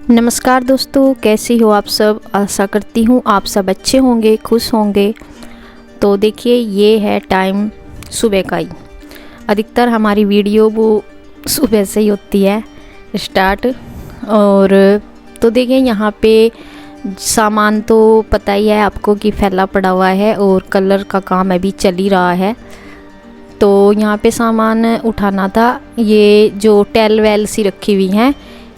नमस्कार दोस्तों, कैसे हो आप सब। आशा करती हूँ आप सब अच्छे होंगे, खुश होंगे। तो देखिए, ये है टाइम सुबह का ही। अधिकतर हमारी वीडियो वो सुबह से ही होती है स्टार्ट। और तो देखिए, यहाँ पे सामान तो पता ही है आपको कि फैला पड़ा हुआ है और कलर का काम अभी चल ही रहा है। तो यहाँ पे सामान उठाना था। ये जो टेल वेल सी रखी हुई हैं,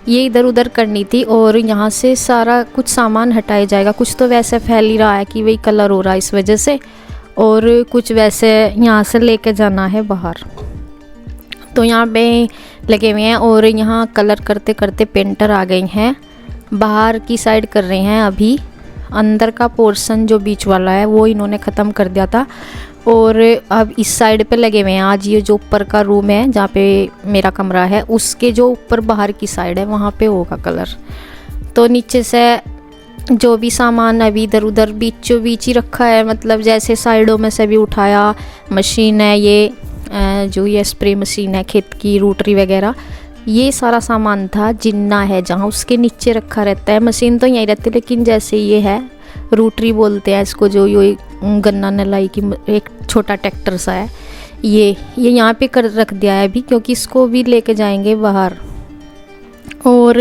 ये इधर उधर करनी थी और यहाँ से सारा कुछ सामान हटाया जाएगा। कुछ तो वैसे फैल ही रहा है कि वही कलर हो रहा है इस वजह से, और कुछ वैसे यहाँ से लेके जाना है बाहर। तो यहाँ पे लगे हुए हैं और यहाँ कलर करते करते पेंटर आ गए हैं। बाहर की साइड कर रहे हैं अभी। अंदर का पोर्शन जो बीच वाला है वो इन्होंने ख़त्म कर दिया था और अब इस साइड पे लगे हुए हैं। आज ये जो ऊपर का रूम है जहाँ पे मेरा कमरा है, उसके जो ऊपर बाहर की साइड है वहाँ पे होगा कलर। तो नीचे से जो भी सामान अभी इधर उधर बीचों बीच ही रखा है, मतलब जैसे साइडों में से भी उठाया। मशीन है ये जो ये स्प्रे मशीन है खेत की, रोटरी वगैरह, ये सारा सामान था। जिन्ना है जहाँ उसके नीचे रखा रहता है। मशीन तो यहीं रहती है, लेकिन जैसे ये है रोटरी बोलते हैं इसको, जो ये गन्ना नलाई की एक छोटा ट्रैक्टर सा है, ये यहाँ पे कर रख दिया है अभी, क्योंकि इसको भी लेके जाएंगे बाहर। और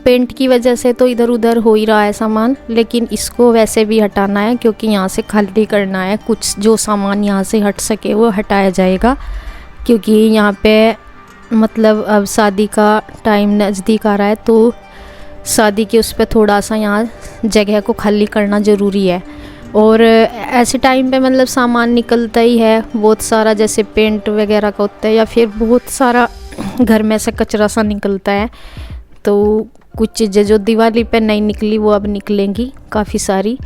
पेंट की वजह से तो इधर उधर हो ही रहा है सामान, लेकिन इसको वैसे भी हटाना है क्योंकि यहाँ से खाली करना है। कुछ जो सामान यहाँ से हट सके वो हटाया जाएगा, क्योंकि यहाँ पे मतलब अब शादी का टाइम नज़दीक आ रहा है, तो शादी के उस पर थोड़ा सा यहाँ जगह को खाली करना ज़रूरी है। और ऐसे टाइम पे मतलब सामान निकलता ही है बहुत सारा, जैसे पेंट वगैरह का होता है या फिर बहुत सारा घर में से कचरा सा निकलता है। तो कुछ चीज़ें जो दिवाली पे नहीं निकली वो अब निकलेंगी काफ़ी सारी।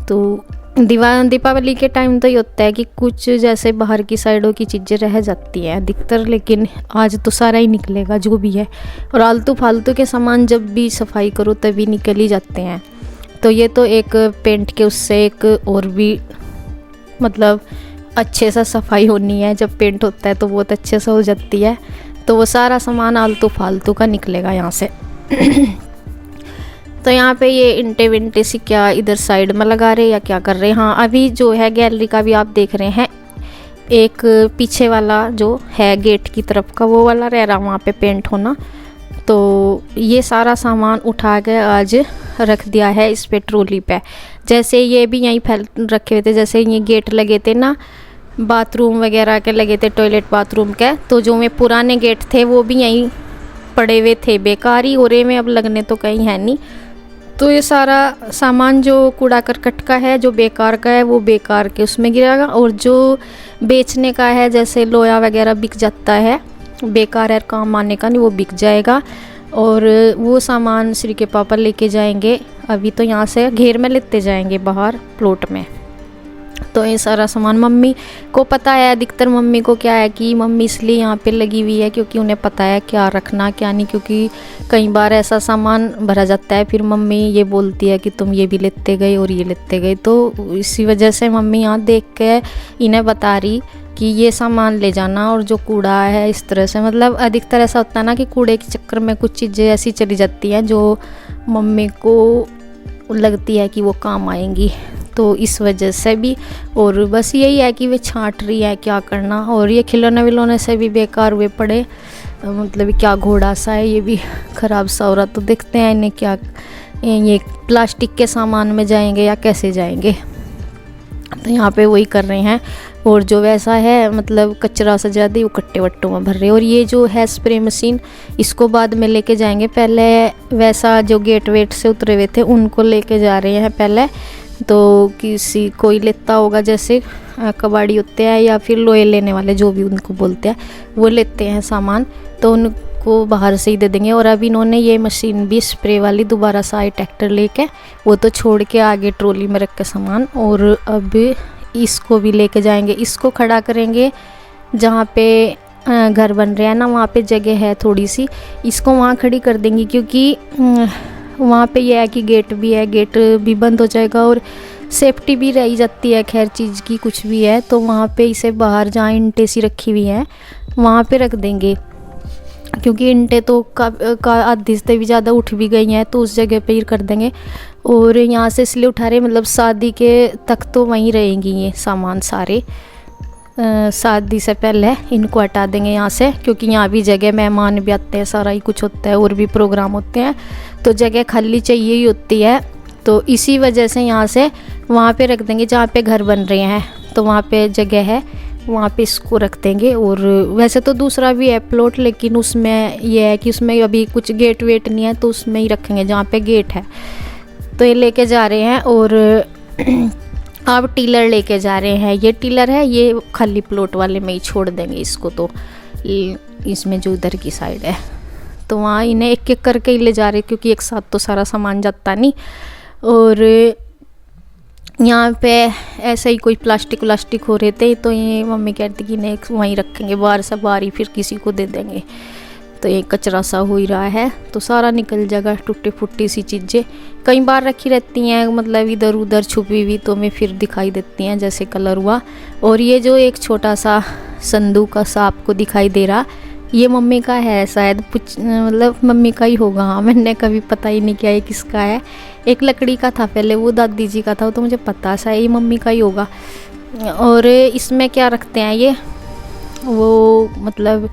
तो दीपावली के टाइम तो ये होता है कि कुछ जैसे बाहर की साइडों की चीज़ें रह जाती हैं अधिकतर, लेकिन आज तो सारा ही निकलेगा जो भी है। और आलतू फालतू के सामान जब भी सफाई करो तभी निकल ही जाते हैं। तो ये तो एक पेंट के उससे एक और भी मतलब अच्छे सा सफाई होनी है। जब पेंट होता है तो बहुत अच्छे से हो जाती है। तो वो सारा सामान आलतू फालतू का निकलेगा यहाँ से। तो यहाँ पे ये इंटे विंटे सी क्या इधर साइड में लगा रहे या क्या कर रहे हैं। हाँ, अभी जो है गैलरी का भी आप देख रहे हैं, एक पीछे वाला जो है गेट की तरफ का वो वाला रह रहा वहाँ पे पेंट होना। तो ये सारा सामान उठा के आज रख दिया है इस पे ट्रॉली पे। जैसे ये भी यहीं फैल रखे हुए थे, जैसे ये गेट लगे थे ना बाथरूम वगैरह के, लगे थे टॉयलेट बाथरूम के, तो जो में पुराने गेट थे वो भी यहीं पड़े हुए थे बेकार ही, और में अब लगने तो कहीं है नहीं। तो ये सारा सामान जो कूड़ा करकट का है, जो बेकार का है वो बेकार के उसमें गिरेगा, और जो बेचने का है जैसे लोया वगैरह बिक जाता है, बेकार है काम आने का नहीं, वो बिक जाएगा। और वो सामान श्री के पापा लेके जाएंगे। अभी तो यहाँ से घेर में लेते जाएंगे बाहर प्लॉट में। तो ये सारा सामान मम्मी को पता है। अधिकतर मम्मी को क्या है कि मम्मी इसलिए यहाँ पे लगी हुई है क्योंकि उन्हें पता है क्या रखना क्या नहीं, क्योंकि कई बार ऐसा सामान भरा जाता है फिर मम्मी ये बोलती है कि तुम ये भी लेते गए और ये लेते गए। तो इसी वजह से मम्मी यहाँ देख के इन्हें बता रही कि ये सामान ले जाना, और जो कूड़ा है इस तरह से, मतलब अधिकतर ऐसा होता है ना कि कूड़े के चक्कर में कुछ चीज़ें ऐसी चली जाती हैं जो मम्मी को लगती है कि वो काम आएंगी। तो इस वजह से भी, और बस यही है कि वे छांट रही है क्या करना। और ये खिलौने विलौने से भी बेकार हुए पड़े, मतलब क्या घोड़ा सा है, ये भी ख़राब सा हो रहा। तो देखते हैं इन्हें क्या, ये प्लास्टिक के सामान में जाएंगे या कैसे जाएंगे। तो यहाँ पे वही कर रहे हैं। और जो वैसा है मतलब कचरा सा ज़्यादा वो कट्टे वट्टों में भर रहे हैं। और ये जो है स्प्रे मशीन, इसको बाद में लेके जाएंगे। पहले वैसा जो गेट वेट से उतरे हुए थे उनको लेके जा रहे हैं पहले। तो किसी कोई लेता होगा, जैसे कबाड़ी होते हैं या फिर लोहे लेने वाले जो भी उनको बोलते हैं, वो लेते हैं सामान, तो उनको बाहर से ही दे देंगे। और अब इन्होंने ये मशीन भी स्प्रे वाली दोबारा से आई ट्रैक्टर लेके, वो तो छोड़ के आगे ट्रॉली में रख के सामान। और अब इसको भी लेके जाएंगे, इसको खड़ा करेंगे जहाँ पे घर बन रहा है ना, वहाँ पे जगह है थोड़ी सी, इसको वहाँ खड़ी कर देंगी। क्योंकि वहाँ पे यह है कि गेट भी है, गेट भी बंद हो जाएगा और सेफ्टी भी रही जाती है खैर चीज़ की, कुछ भी है। तो वहाँ पे इसे बाहर जहाँ इंटे सी रखी हुई हैं वहाँ पे रख देंगे। क्योंकि ईंटें तो का आधी से भी ज़्यादा उठ भी गई हैं, तो उस जगह पे ही कर देंगे। और यहाँ से इसलिए उठा रहे, मतलब शादी के तक तो वहीं रहेंगी ये सामान सारे। शादी से पहले इनको हटा देंगे यहाँ से, क्योंकि यहाँ भी जगह, मेहमान भी आते हैं, सारा ही कुछ होता है और भी प्रोग्राम होते हैं, तो जगह खाली चाहिए ही होती है। तो इसी वजह से यहाँ से वहाँ पे रख देंगे जहाँ पे घर बन रहे हैं, तो वहाँ पे जगह है, वहाँ पे इसको रख देंगे। और वैसे तो दूसरा भी है प्लॉट, लेकिन उसमें यह है कि उसमें अभी कुछ गेट वेट नहीं है, तो उसमें ही रखेंगे जहाँ पे गेट है। तो ये लेके जा रहे हैं और अब टीलर लेके जा रहे हैं। ये टीलर है, ये खाली प्लॉट वाले में ही छोड़ देंगे इसको, तो इसमें जो उधर की साइड है, तो वहाँ इन्हें एक एक करके ही ले जा रहे, क्योंकि एक साथ तो सारा सामान जाता नहीं। और यहाँ पे ऐसा ही कोई प्लास्टिक व्लास्टिक हो रहे थे, तो ये मम्मी कहती कि नहीं वहीं रखेंगे, बाहर से बाहर ही फिर किसी को दे देंगे। तो ये कचरा सा हो ही रहा है, तो सारा निकल जाएगा। टूटी फूटी सी चीज़ें कई बार रखी रहती हैं, मतलब इधर उधर छुपी हुई, तो हमें फिर दिखाई देती हैं, जैसे कलर हुआ। और ये जो एक छोटा सा संदूक का सा आपको दिखाई दे रहा, ये मम्मी का है शायद, मतलब मम्मी का ही होगा। हाँ, मैंने कभी पता ही नहीं किया ये किसका है। एक लकड़ी का था पहले, वो दादी जी का था, तो मुझे पता सा ये मम्मी का ही होगा। और इसमें क्या रखते हैं ये, वो मतलब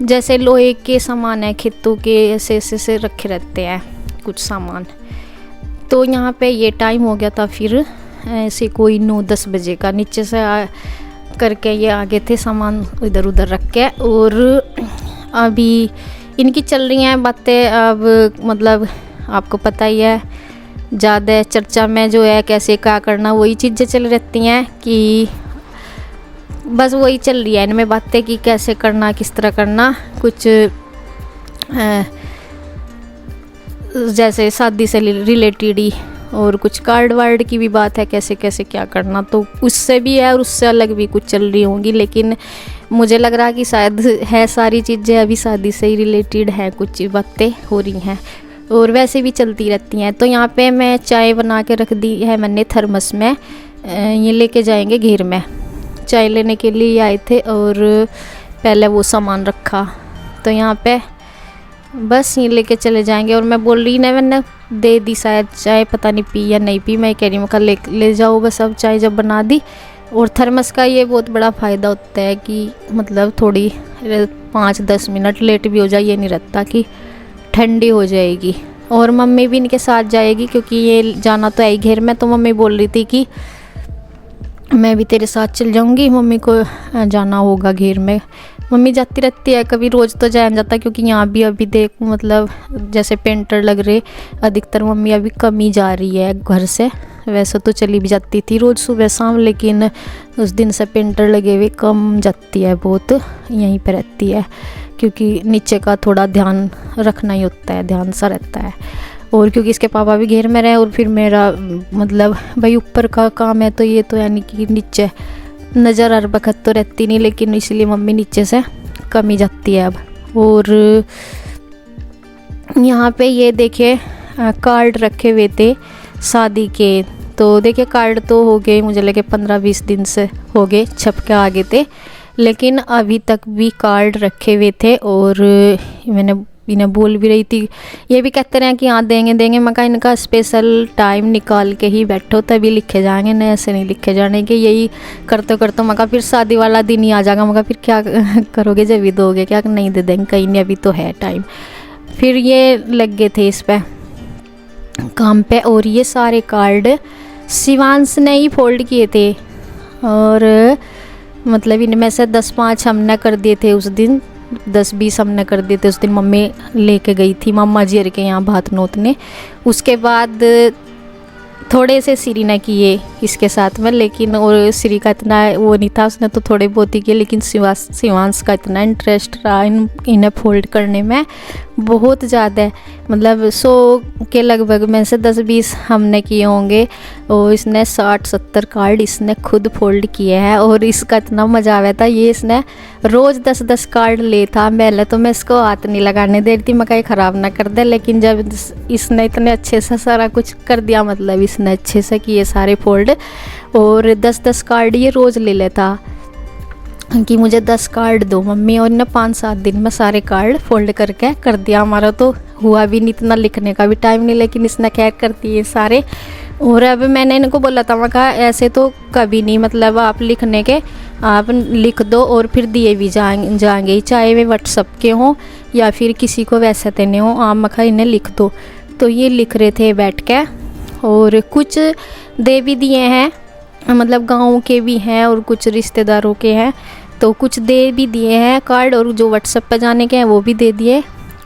जैसे लोहे के सामान है, खेतों के ऐसे ऐसे रखे रहते हैं कुछ सामान। तो यहाँ पे ये टाइम हो गया था, फिर ऐसे कोई 9-10 बजे का, नीचे से करके ये आगे थे सामान इधर उधर रख के। और अभी इनकी चल रही हैं बातें। अब मतलब आपको पता ही है, ज़्यादा चर्चा में जो है कैसे क्या करना, वही चीज़ें चल रहती हैं, कि बस वही चल रही है इनमें बातें कि कैसे करना, किस तरह करना। कुछ जैसे शादी से रिलेटेड ही, और कुछ कार्ड वार्ड की भी बात है, कैसे कैसे क्या करना, तो उससे भी है और उससे अलग भी कुछ चल रही होंगी। लेकिन मुझे लग रहा है कि शायद है सारी चीज़ें अभी शादी से ही रिलेटेड है, कुछ बातें हो रही हैं और वैसे भी चलती रहती हैं। तो यहाँ पे मैं चाय बना के रख दी है मैंने थर्मस में। ये लेके जाएंगे घेर में, चाय लेने के लिए आए थे और पहले वो सामान रखा, तो यहाँ पे बस ये लेके चले जाएंगे। और मैं बोल रही ना, मैंने दे दी शायद चाय, पता नहीं पी या नहीं पी, मैं कह रही हूँ कल ले जाओ बस, अब चाय जब बना दी। और थर्मस का ये बहुत बड़ा फ़ायदा होता है कि मतलब थोड़ी 5-10 मिनट लेट भी हो जाए, ये नहीं रहता कि ठंडी हो जाएगी। और मम्मी भी इनके साथ जाएगी, क्योंकि ये जाना तो है ही घेर में, तो मम्मी बोल रही थी कि मैं भी तेरे साथ चल जाऊंगी, मम्मी को जाना होगा घेर में। मम्मी जाती रहती है, कभी रोज़ तो जाया जाता, क्योंकि यहाँ भी अभी देख मतलब जैसे पेंटर लग रहे, अधिकतर मम्मी अभी कम ही जा रही है घर से। वैसे तो चली भी जाती थी रोज़ सुबह शाम, लेकिन उस दिन से पेंटर लगे हुए कम जाती है, बहुत यहीं पे रहती है, क्योंकि नीचे का थोड़ा ध्यान रखना ही होता है, ध्यान सा रहता है। और क्योंकि इसके पापा भी घेर में रहे, और फिर मेरा मतलब भाई ऊपर का काम है, तो ये तो यानी कि नीचे नज़र हर वक्त तो रहती नहीं, लेकिन इसलिए मम्मी नीचे से कम ही जाती है अब। और यहाँ पे ये देखिए कार्ड रखे हुए थे शादी के, तो देखिए कार्ड तो हो गए, मुझे लगे 15-20 दिन से हो गए छप के आ गए थे, लेकिन अभी तक भी कार्ड रखे हुए थे। और मैंने इन्हें बोल भी रही थी, ये भी कहते रहे कि हाँ देंगे देंगे, मैं कहा इनका स्पेशल टाइम निकाल के ही बैठो तभी लिखे जाएंगे, नहीं ऐसे नहीं लिखे जाने के। यही करते करते मैं कहा फिर शादी वाला दिन ही आ जाएगा, मैं कहा फिर क्या करोगे जब भी दोगे, क्या नहीं दे देंगे कहीं नहीं, अभी तो है टाइम। फिर ये लग गए थे इस पर काम पे। और ये सारे कार्ड शिवांश ने ही फोल्ड किए थे, और मतलब इनमें से 10-5 हमने कर दिए थे उस दिन, 10-20 हमने कर दिए थे उस दिन। मम्मी लेके गई थी मामा जी के यहाँ भात नोतने, उसके बाद थोड़े से श्री ने किए इसके साथ में, लेकिन और श्री का इतना वो नहीं था, उसने तो थोड़े बहुत ही किए, लेकिन शिवांश का इतना इंटरेस्ट रहा इन्हें फोल्ड करने में बहुत ज़्यादा, मतलब 100 के लगभग में से 10-20 हमने किए होंगे। और इसने 60-70 कार्ड इसने खुद फोल्ड किए हैं, और इसका इतना मज़ा आया था। ये इसने रोज़ 10-10 कार्ड ले था, पहले तो मैं इसको हाथ नहीं लगाने दे रही थी, मैं कहीं ख़राब ना कर दे, लेकिन जब इसने इतने अच्छे से सारा कुछ कर दिया, मतलब इसने अच्छे से किए सारे फोल्ड, और 10-10 कार्ड ये रोज़ ले लेता। कि मुझे 10 कार्ड दो मम्मी, और ना 5-7 दिन में सारे कार्ड फोल्ड करके कर दिया। हमारा तो हुआ भी नहीं, इतना लिखने का भी टाइम नहीं, लेकिन इसने खैर कर दिए सारे। और अब मैंने इनको बोला था, मैं कहा ऐसे तो कभी नहीं, मतलब आप लिखने के आप लिख दो और फिर दिए भी जाएंगे, चाहे वे व्हाट्सअप के हों या फिर किसी को वैसे देने हों, आप मखा इन्हें लिख दो। तो ये लिख रहे थे बैठ के, और कुछ दे भी दिए हैं, मतलब गाँव के भी हैं और कुछ रिश्तेदारों के हैं, तो कुछ दे भी दिए हैं कार्ड, और जो व्हाट्सएप पर जाने के हैं वो भी दे दिए,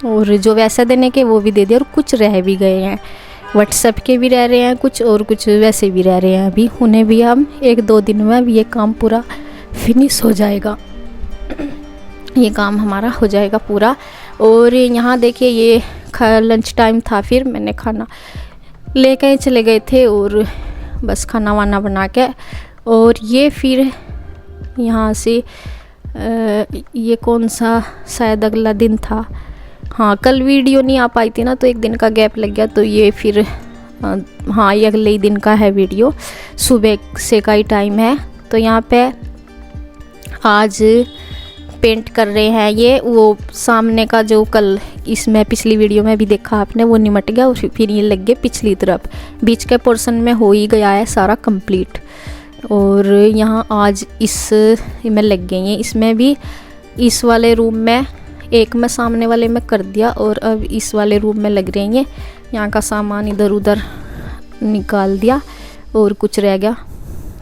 और जो वैसे देने के वो भी दे दिए, और कुछ रह भी गए हैं, व्हाट्सएप के भी रह रहे हैं कुछ, और कुछ वैसे भी रह रहे हैं। अभी उन्हें भी हम 1-2 दिन में अब ये काम पूरा फिनिश हो जाएगा, ये काम हमारा हो जाएगा पूरा। और यहाँ देखिए ये लंच टाइम था, फिर मैंने खाना लेके चले गए थे, और बस खाना वाना बना के, और ये फिर यहाँ से ये कौन सा शायद अगला दिन था, हाँ कल वीडियो नहीं आ पाई थी ना, तो 1 दिन का गैप लग गया, तो ये फिर हाँ ये अगले ही दिन का है वीडियो, सुबह से का ही टाइम है। तो यहाँ पे आज पेंट कर रहे हैं, ये वो सामने का जो कल इसमें पिछली वीडियो में भी देखा आपने, वो निमट गया, और फिर ये लग गए पिछली तरफ, बीच के पोर्शन में हो ही गया है सारा कंप्लीट। और यहाँ आज इस में लग गई हैं, इसमें भी इस वाले रूम में एक में सामने वाले में कर दिया, और अब इस वाले रूम में लग रही हैं। यहाँ का सामान इधर उधर निकाल दिया और कुछ रह गया,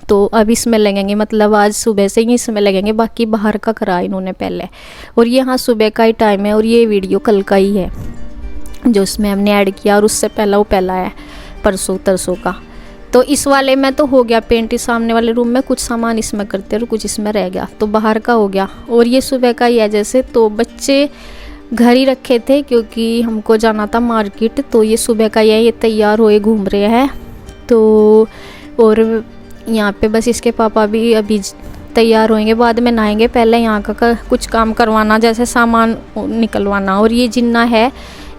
तो अब इसमें लगेंगे, मतलब आज सुबह से ही इसमें लगेंगे, बाकी बाहर का करा इन्होंने पहले। और ये हाँ सुबह का ही टाइम है, और ये वीडियो कल का ही है जो इसमें हमने ऐड किया, और उससे पहला वो पहला है परसों तरसों का। तो इस वाले में तो हो गया पेंट, इस सामने वाले रूम में कुछ सामान इसमें करते और कुछ इसमें रह गया, तो बाहर का हो गया। और ये सुबह का ही है जैसे, तो बच्चे घर ही रखे थे क्योंकि हमको जाना था मार्केट, तो ये सुबह का ही है, ये तैयार हुए घूम रहे हैं। तो और यहाँ पे बस इसके पापा भी अभी तैयार होंगे, बाद में नहाएंगे, पहले यहाँ का कुछ काम करवाना, जैसे सामान निकलवाना। और ये जिन्ना है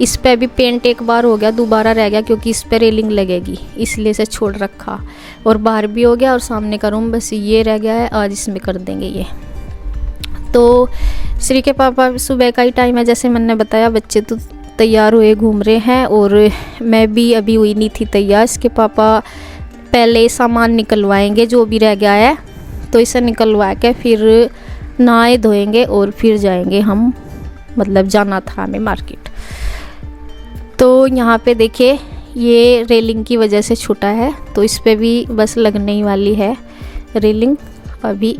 इस पे भी पेंट एक बार हो गया, दोबारा रह गया क्योंकि इस पे रेलिंग लगेगी, इसलिए से छोड़ रखा। और बाहर भी हो गया, और सामने का रूम बस ये रह गया है, आज इसमें कर देंगे ये। तो श्री के पापा सुबह का ही टाइम है, जैसे मैंने बताया, बच्चे तो तैयार हुए घूम रहे हैं, और मैं भी अभी हुई नहीं थी तैयार। इसके पापा पहले सामान निकलवाएंगे जो भी रह गया है, तो इसे निकलवा के फिर नहाए धोएंगे और फिर जाएंगे हम, मतलब जाना था हमें मार्केट। तो यहाँ पे देखिए ये रेलिंग की वजह से छूटा है, तो इस पे भी बस लगने ही वाली है रेलिंग, अभी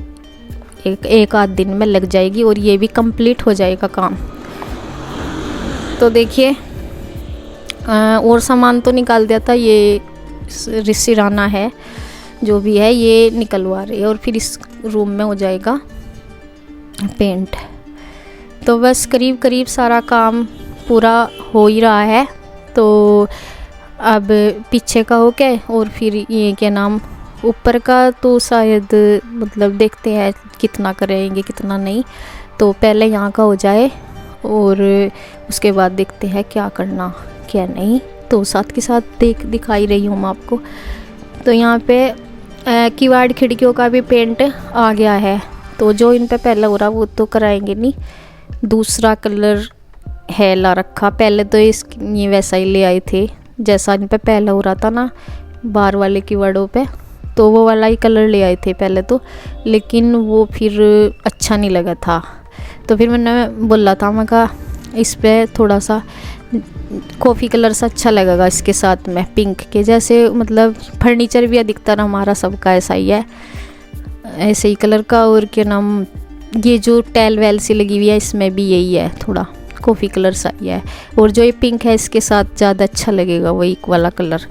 एक आध दिन में लग जाएगी और ये भी कंप्लीट हो जाएगा काम। तो देखिए और सामान तो निकाल दिया था, ये सिराना है जो भी है ये निकलवा रही है, और फिर इस रूम में हो जाएगा पेंट। तो बस करीब करीब सारा काम पूरा हो ही रहा है। तो अब पीछे का हो के, और फिर ये क्या नाम ऊपर का तो शायद मतलब देखते हैं कितना करेंगे कितना नहीं, तो पहले यहाँ का हो जाए और उसके बाद देखते हैं क्या करना क्या नहीं। तो साथ के साथ दिखाई रही हूँ मैं आपको। तो यहाँ पे किवाड़ खिड़कियों का भी पेंट आ गया है, तो जो इन पे पहला हो रहा वो तो कराएंगे नहीं, दूसरा कलर है ला रखा। पहले तो ये वैसा ही ले आए थे जैसा इन पे पहला हो रहा था ना बाहर वाले किवाड़ों पे, तो वो वाला ही कलर ले आए थे पहले तो, लेकिन वो फिर अच्छा नहीं लगा था। तो फिर मैंने बोला था, मैं कहा इस पे थोड़ा सा कॉफ़ी कलर सा अच्छा लगेगा इसके साथ में पिंक के जैसे, मतलब फर्नीचर भी अधिकतर हमारा सबका ऐसा ही है ऐसे ही कलर का। और क्या नाम ये जो टैल वैल सी लगी हुई है इसमें भी यही है, थोड़ा कॉफ़ी कलर सा ही है, और जो ये पिंक है इसके साथ ज़्यादा अच्छा लगेगा वही वाला कलर।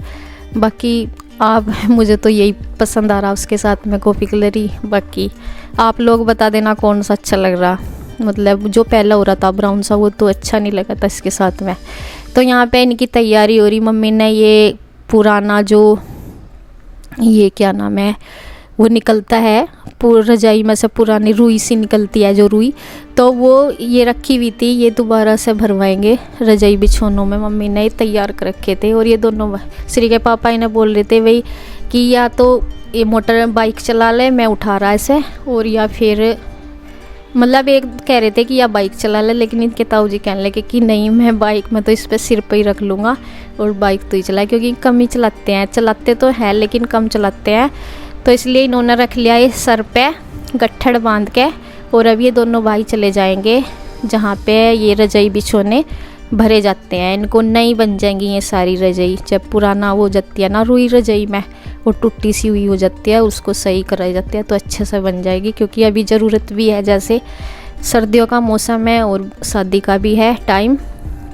बाकी आप मुझे तो यही पसंद आ रहा उसके साथ में कॉफ़ी कलर ही, बाकी आप लोग बता देना कौन सा अच्छा लग रहा। मतलब जो पहला हो रहा था ब्राउन सा वो तो अच्छा नहीं लगा था इसके साथ में। तो यहाँ पे इनकी तैयारी हो रही, मम्मी ने ये पुराना जो ये क्या नाम है वो निकलता है रजाई में से, पुरानी रुई सी निकलती है जो रुई, तो वो ये रखी हुई थी, ये दोबारा से भरवाएंगे रजाई बिछौनों में, मम्मी ने तैयार कर रखे थे। और ये दोनों श्री के पापा इन्हें बोल रहे थे भाई कि या तो ये मोटर बाइक चला ले, मैं उठा रहा ऐसे, और या फिर मतलब एक कह रहे थे कि या बाइक चला ले, लेकिन इनके ताऊ जी कहने लगे कि नहीं, मैं बाइक में तो इस पर सिर पे ही रख लूँगा और बाइक तो ही चलाए, क्योंकि कम ही चलाते हैं, चलाते तो हैं लेकिन कम चलाते हैं। तो इसलिए इन्होंने रख लिया ये सर पे गट्ठड़ बांध के। और अब ये दोनों भाई चले जाएंगे जहाँ पे ये रजाई बिछोने भरे जाते हैं। इनको नई बन जाएंगी ये सारी रजाई। जब पुराना वो जाती है ना रुई रजाई में, वो टूटी सी हुई हो जाती है, उसको सही कराई जाती है तो अच्छे से बन जाएगी। क्योंकि अभी ज़रूरत भी है, जैसे सर्दियों का मौसम है और शादी का भी है टाइम,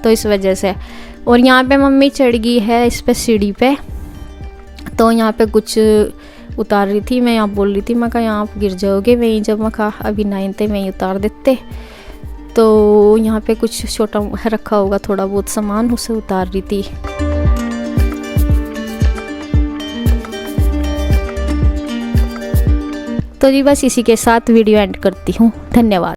तो इस वजह से। और यहाँ पे मम्मी चढ़ गई है इस पे सीढ़ी पे, तो यहाँ पे कुछ उतार रही थी। मैं यहाँ बोल रही थी, मैं कहा यहाँ गिर जाओगे वहीं, जब मैं कहा अभी 9th में ही उतार देते। तो यहाँ पे कुछ छोटा रखा होगा थोड़ा बहुत सामान, उसे उतार रही थी। तो जी बस इसी के साथ वीडियो एंड करती हूँ। धन्यवाद।